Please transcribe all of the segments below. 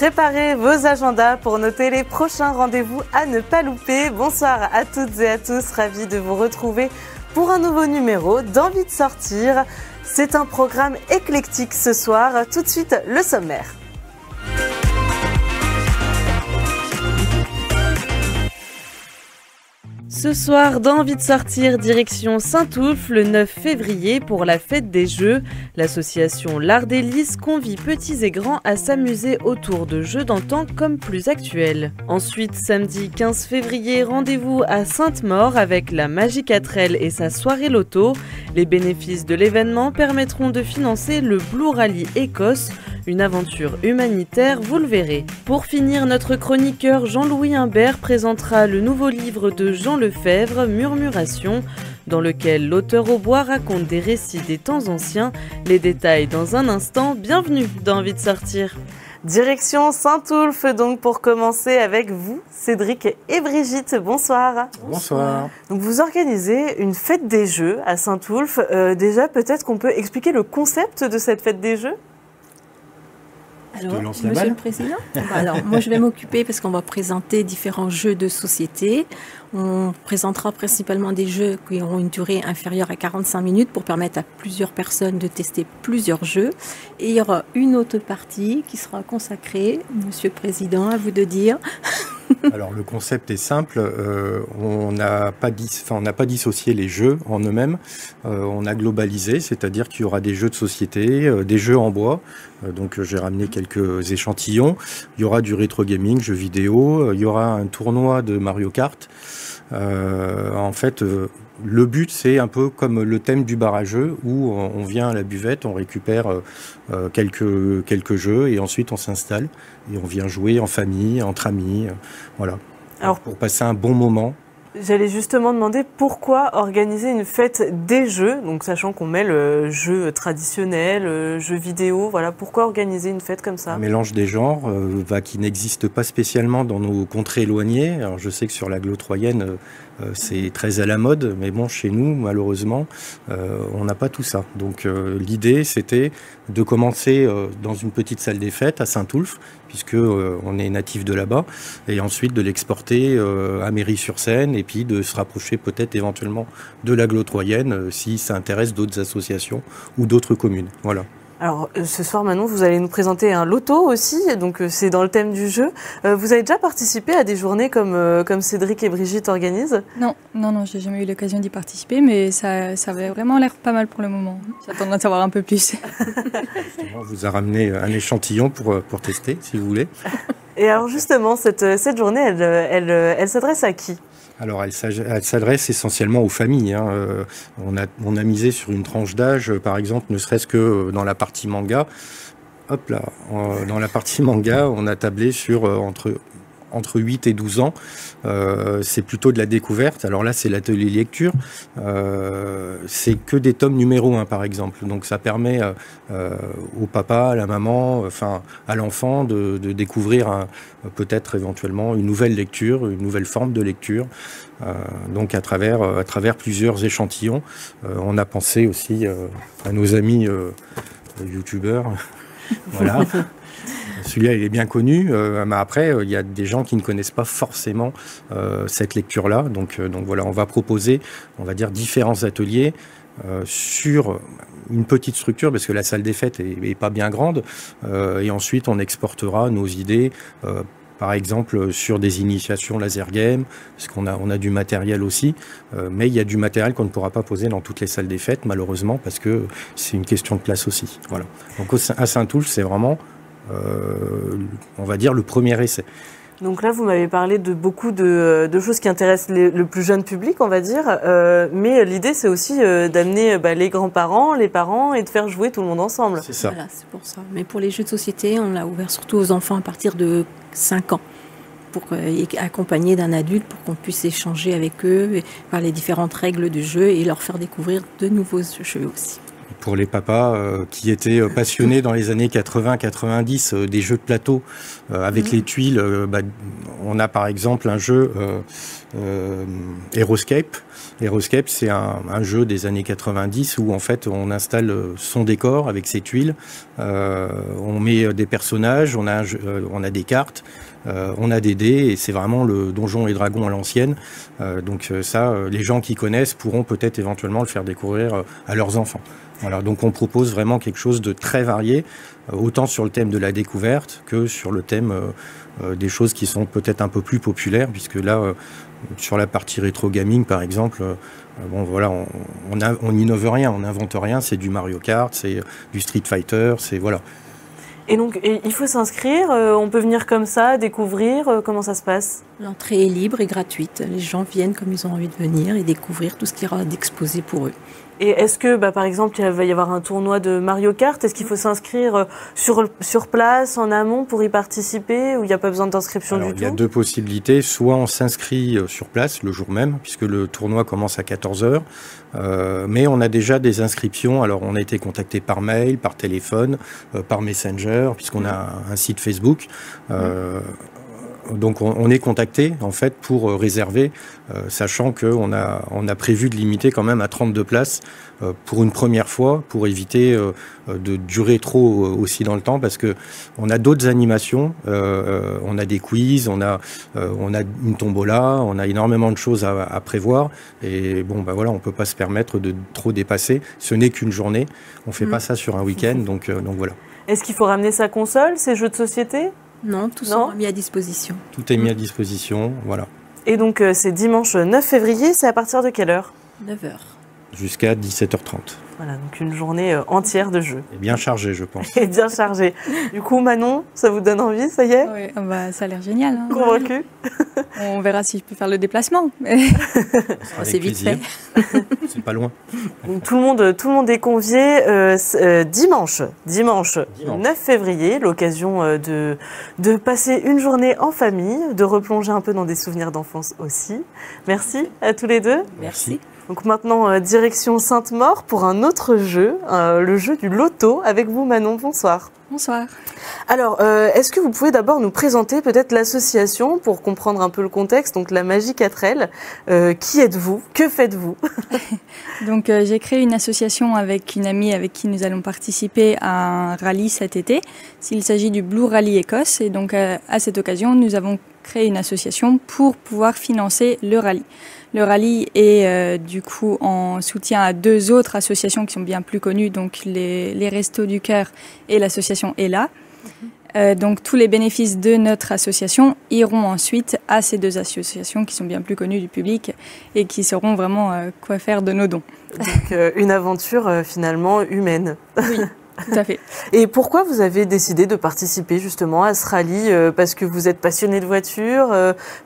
Préparez vos agendas pour noter les prochains rendez-vous à ne pas louper. Bonsoir à toutes et à tous, ravis de vous retrouver pour un nouveau numéro d'Envie de sortir. C'est un programme éclectique ce soir. Tout de suite, le sommaire. Ce soir, dans Envie de sortir, direction Saint-Oulphe, le 9 février, pour la fête des Jeux. L'association L'Art des Lys convie petits et grands à s'amuser autour de jeux d'antan comme plus actuels. Ensuite, samedi 15 février, rendez-vous à Sainte-Maure avec la Magie 4L et sa soirée loto. Les bénéfices de l'événement permettront de financer le Blue Rally Écosse, une aventure humanitaire, vous le verrez. Pour finir, notre chroniqueur Jean-Louis Imbert présentera le nouveau livre de Jean Lefebvre, Murmuration, dans lequel l'auteur au bois raconte des récits des temps anciens. Les détails dans un instant. Bienvenue dans Envie de sortir. Direction Saint-Oulphe, donc pour commencer avec vous, Cédric et Brigitte. Bonsoir. Bonsoir. Donc vous organisez une fête des Jeux à Saint-Oulphe. Déjà, peut-être qu'on peut expliquer le concept de cette fête des Jeux ? Alors, Monsieur le Président, alors, moi je vais m'occuper parce qu'on va présenter différents jeux de société. On présentera principalement des jeux qui auront une durée inférieure à 45 minutes pour permettre à plusieurs personnes de tester plusieurs jeux. Et il y aura une autre partie qui sera consacrée, Monsieur le Président, à vous de dire. Alors le concept est simple, on n'a pas dissocié les jeux en eux-mêmes, on a globalisé, c'est-à-dire qu'il y aura des jeux de société, des jeux en bois, donc j'ai ramené quelques échantillons, il y aura du rétro gaming, jeux vidéo, il y aura un tournoi de Mario Kart. En fait, le but, c'est un peu comme le thème du bar à jeux, où on vient à la buvette, on récupère quelques jeux et ensuite on s'installe et on vient jouer en famille, entre amis, voilà. Alors, pour passer un bon moment. J'allais justement demander pourquoi organiser une fête des jeux, donc sachant qu'on mêle jeux traditionnels, jeux vidéo, voilà, pourquoi organiser une fête comme ça ? Un mélange des genres qui n'existe pas spécialement dans nos contrées éloignées. Alors je sais que sur l'agglo-troyenne, c'est très à la mode, mais bon, chez nous, malheureusement, on n'a pas tout ça. Donc l'idée, c'était de commencer dans une petite salle des fêtes à Saint-Oulphe, puisque on est natif de là-bas, et ensuite de l'exporter à Méry-sur-Seine, et puis de se rapprocher peut-être éventuellement de l'agglo-troyenne si ça intéresse d'autres associations ou d'autres communes. Voilà. Alors ce soir, Manon, vous allez nous présenter un loto aussi, donc c'est dans le thème du jeu. Vous avez déjà participé à des journées comme Cédric et Brigitte organisent ? Non, j'ai jamais eu l'occasion d'y participer, mais ça avait vraiment l'air pas mal pour le moment. J'attends d'en savoir un peu plus. On vous a ramené un échantillon pour tester, si vous voulez. Et alors justement, cette journée, elle s'adresse à qui ? Alors, elle s'adresse essentiellement aux familles. Hein. On a misé sur une tranche d'âge, par exemple, ne serait-ce que dans la partie manga. Hop là, dans la partie manga, on a tablé sur entre 8 et 12 ans. C'est plutôt de la découverte. Alors là, c'est l'atelier lecture. C'est que des tomes numéro 1, par exemple. Donc ça permet au papa, à la maman, enfin à l'enfant de découvrir peut-être éventuellement une nouvelle lecture, une nouvelle forme de lecture. Donc à travers plusieurs échantillons. On a pensé aussi à nos amis youtubeurs. Voilà. Celui-là, il est bien connu, mais après, il y a des gens qui ne connaissent pas forcément cette lecture-là. Donc voilà, on va proposer, on va dire, différents ateliers sur une petite structure, parce que la salle des fêtes est pas bien grande. Et ensuite, on exportera nos idées, par exemple, sur des initiations laser game, parce qu'on a du matériel aussi. Mais il y a du matériel qu'on ne pourra pas poser dans toutes les salles des fêtes, malheureusement, parce que c'est une question de place aussi. Voilà. Donc à Saint-Oulphe, c'est vraiment... on va dire le premier essai. Donc là, vous m'avez parlé de beaucoup de choses qui intéressent le plus jeune public, on va dire. Mais l'idée, c'est aussi d'amener les grands-parents, les parents et de faire jouer tout le monde ensemble. C'est ça. Voilà, c'est pour ça. Mais pour les jeux de société, on l'a ouvert surtout aux enfants à partir de 5 ans. Pour accompagner d'un adulte, pour qu'on puisse échanger avec eux, voir les différentes règles de jeu et leur faire découvrir de nouveaux jeux aussi. pour les papas qui étaient passionnés dans les années 80-90 des jeux de plateau avec les tuiles. On a par exemple un jeu Aeroscape. Aeroscape, c'est un jeu des années 90 où en fait on installe son décor avec ses tuiles, on met des personnages, on a des cartes, on a des dés et c'est vraiment le Donjons et Dragons à l'ancienne. Donc ça, les gens qui connaissent pourront peut-être éventuellement le faire découvrir à leurs enfants. Voilà, donc on propose vraiment quelque chose de très varié, autant sur le thème de la découverte que sur le thème des choses qui sont peut-être un peu plus populaires, puisque là, sur la partie rétro gaming par exemple, bon voilà, on n'innove rien, on n'invente rien, c'est du Mario Kart, c'est du Street Fighter, c'est voilà. Et donc, il faut s'inscrire, on peut venir comme ça, découvrir, comment ça se passe? L'entrée est libre et gratuite. Les gens viennent comme ils ont envie de venir et découvrir tout ce qu'il y aura d'exposé pour eux. Et est-ce que, par exemple, il va y avoir un tournoi de Mario Kart? Est-ce qu'il faut s'inscrire sur place, en amont, pour y participer, ou il n'y a pas besoin d'inscription du tout? Il y a deux possibilités. Soit on s'inscrit sur place, le jour même, puisque le tournoi commence à 14h. Mais on a déjà des inscriptions. Alors, on a été contacté par mail, par téléphone, par Messenger, puisqu'on a un site Facebook. Donc on est contacté en fait pour réserver, sachant qu'on a prévu de limiter quand même à 32 places pour une première fois, pour éviter de durer trop aussi dans le temps, parce que on a d'autres animations, on a des quiz, on a une tombola, on a énormément de choses à prévoir, et bon voilà, on peut pas se permettre de trop dépasser. Ce n'est qu'une journée, on fait pas ça sur un week-end, donc voilà. Est-ce qu'il faut ramener sa console, ses jeux de société? Non, tout sera mis à disposition. Tout est mis à disposition, voilà. Et donc c'est dimanche 9 février, c'est à partir de quelle heure? 9h. Jusqu'à 17h30. Voilà, donc une journée entière de jeu. Et bien chargée, je pense. Et bien chargée. Du coup, Manon, ça vous donne envie, ça y est? Oui, ça a l'air génial. Hein. Convaincu? On verra si je peux faire le déplacement. C'est vite fait. C'est pas loin. Donc, tout le monde est convié dimanche 9 février, l'occasion de passer une journée en famille, de replonger un peu dans des souvenirs d'enfance aussi. Merci à tous les deux. Merci. Donc maintenant, direction Sainte-Maure pour un autre jeu, le jeu du loto. Avec vous, Manon, bonsoir. Bonsoir. Alors, est-ce que vous pouvez d'abord nous présenter peut-être l'association pour comprendre un peu le contexte, donc la Magie 4L. Qui êtes-vous? Que faites-vous? Donc, j'ai créé une association avec une amie avec qui nous allons participer à un rallye cet été. Il s'agit du Blue Rally Écosse. Et donc, à cette occasion, nous avons créé une association pour pouvoir financer le rallye. Le rallye est du coup en soutien à deux autres associations qui sont bien plus connues, donc les Restos du Cœur et l'association Ella. Donc tous les bénéfices de notre association iront ensuite à ces deux associations qui sont bien plus connues du public et qui sauront vraiment quoi faire de nos dons. Donc une aventure finalement humaine. Oui. Tout à fait. Et pourquoi vous avez décidé de participer justement à ce rallye? Parce que vous êtes passionné de voiture,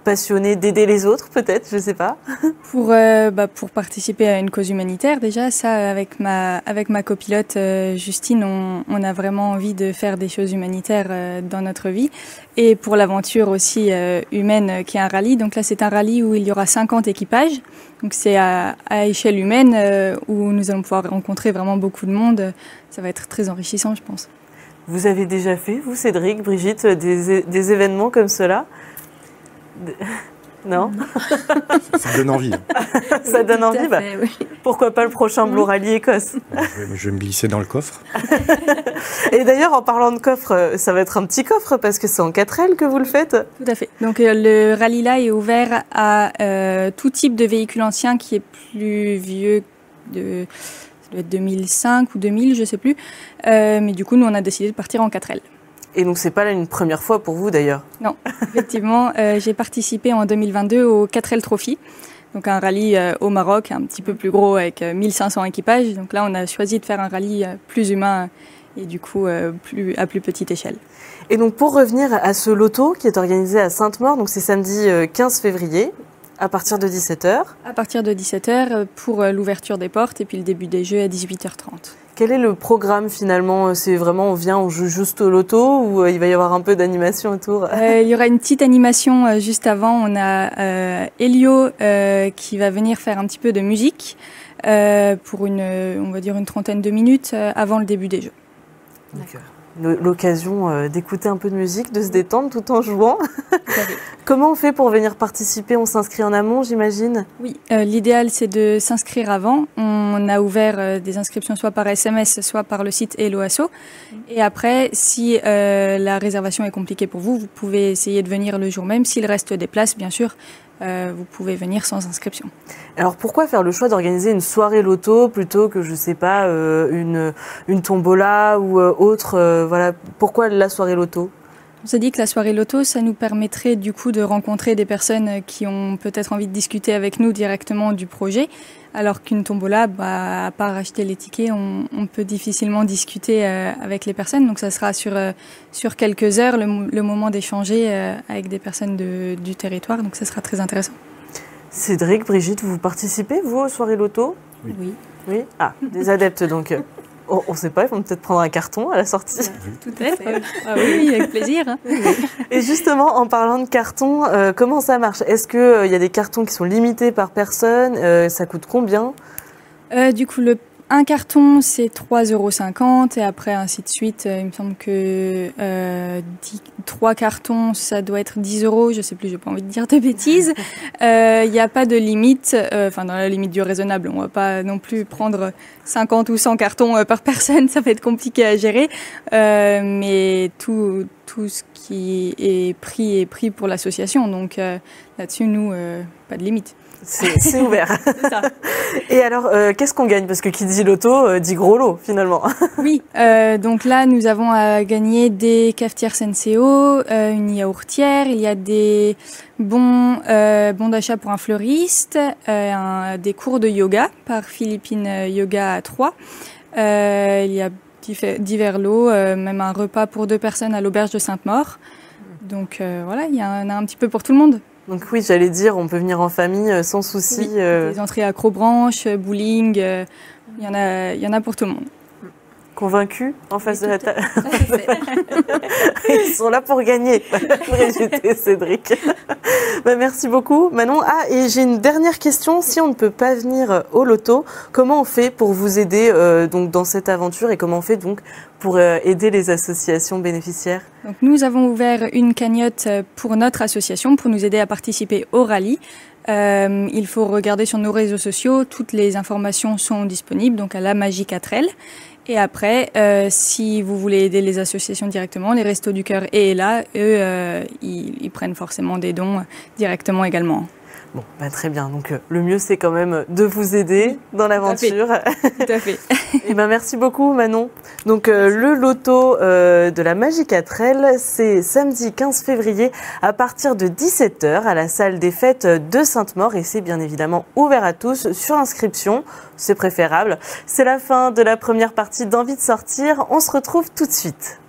passionné d'aider les autres peut-être, je ne sais pas. Pour participer à une cause humanitaire déjà, ça avec ma copilote Justine, on a vraiment envie de faire des choses humanitaires dans notre vie. Et pour l'aventure aussi humaine qui est un rallye. Donc là c'est un rallye où il y aura 50 équipages. Donc c'est à échelle humaine où nous allons pouvoir rencontrer vraiment beaucoup de monde. Ça va être très enrichissant, je pense. Vous avez déjà fait, vous, Cédric, Brigitte, des événements comme cela? Non. Ça donne envie. Ça donne envie, oui. Pourquoi pas le prochain Blue Rally Écosse? Je vais me glisser dans le coffre. Et d'ailleurs, en parlant de coffre, ça va être un petit coffre parce que c'est en 4L que vous le faites? Tout à fait. Donc le rallye là est ouvert à tout type de véhicule ancien qui est plus vieux ça doit être 2005 ou 2000, je sais plus. Mais du coup, nous, on a décidé de partir en 4L. Et donc, c'est pas là une première fois pour vous, d'ailleurs? Non, effectivement. J'ai participé en 2022 au 4L Trophy. Donc, un rallye au Maroc, un petit peu plus gros, avec 1500 équipages. Donc là, on a choisi de faire un rallye plus humain et du coup, à plus petite échelle. Et donc, pour revenir à ce loto qui est organisé à Sainte-Maure, donc c'est samedi 15 février. À partir de 17h? À partir de 17h pour l'ouverture des portes et puis le début des jeux à 18h30. Quel est le programme finalement? C'est vraiment on vient, on joue juste au loto ou il va y avoir un peu d'animation autour? Il y aura une petite animation juste avant. On a Elio qui va venir faire un petit peu de musique. pour on va dire une trentaine de minutes avant le début des jeux. L'occasion d'écouter un peu de musique, de se détendre tout en jouant. Comment on fait pour venir participer? On s'inscrit en amont, j'imagine? Oui, l'idéal c'est de s'inscrire avant. On a ouvert des inscriptions soit par SMS, soit par le site Hello Asso. Et après, si la réservation est compliquée pour vous, vous pouvez essayer de venir le jour même. S'il reste des places, bien sûr, vous pouvez venir sans inscription. Alors pourquoi faire le choix d'organiser une soirée loto plutôt que, je sais pas, une tombola ou autre voilà, pourquoi la soirée loto? On s'est dit que la soirée loto, ça nous permettrait du coup de rencontrer des personnes qui ont peut-être envie de discuter avec nous directement du projet, alors qu'une tombola, à part acheter les tickets, on peut difficilement discuter avec les personnes. Donc ça sera sur quelques heures le moment d'échanger avec des personnes du territoire, donc ça sera très intéressant. Cédric, Brigitte, vous participez, vous, aux soirées loto? Oui. Oui. Ah, des adeptes donc. On ne sait pas, ils vont peut-être prendre un carton à la sortie. Tout à fait. Ah oui, avec plaisir. Hein. Et justement, en parlant de cartons, comment ça marche? Est-ce qu'il y a des cartons qui sont limités par personne? Ça coûte combien? Du coup, un carton, c'est 3,50 € et après, ainsi de suite. Il me semble que 3 cartons, ça doit être 10 €. Je ne sais plus, je n'ai pas envie de dire de bêtises. Il n'y a pas de limite, dans la limite du raisonnable. On ne va pas non plus prendre 50 ou 100 cartons par personne, ça va être compliqué à gérer. Mais tout ce qui est pris pour l'association. Donc là-dessus, nous, pas de limite. C'est ouvert. C'est ça. Et alors, qu'est-ce qu'on gagne? Parce que qui dit loto, dit gros lot, finalement. Oui, donc là, nous avons à gagner des cafetières Senseo, une yaourtière, il y a des bons d'achat pour un fleuriste, des cours de yoga par Philippine Yoga à 3. Il y a divers lots, même un repas pour 2 personnes à l'auberge de Sainte-Maure. Donc voilà, il y en a un petit peu pour tout le monde. Donc oui, j'allais dire, on peut venir en famille sans souci. Oui, des entrées acrobranche, bowling, il y en a pour tout le monde. Convaincus en face de la table? Ils sont là pour gagner, Brigitte et Cédric. Merci beaucoup, Manon. Ah, et j'ai une dernière question. Si on ne peut pas venir au loto, comment on fait pour vous aider donc dans cette aventure et comment on fait donc pour aider les associations bénéficiaires? Donc, nous avons ouvert une cagnotte pour notre association pour nous aider à participer au rallye. Il faut regarder sur nos réseaux sociaux, toutes les informations sont disponibles, donc à la Magie 4L. Et après, si vous voulez aider les associations directement, les Restos du Cœur et là, eux, ils prennent forcément des dons directement également. Bon, très bien. Donc, le mieux, c'est quand même de vous aider dans l'aventure. Tout à fait. Et merci beaucoup, Manon. Donc, le loto de la Magie 4L, c'est samedi 15 février à partir de 17 h à la salle des fêtes de Sainte-Maure. Et c'est bien évidemment ouvert à tous sur inscription. C'est préférable. C'est la fin de la première partie d'Envie de sortir. On se retrouve tout de suite.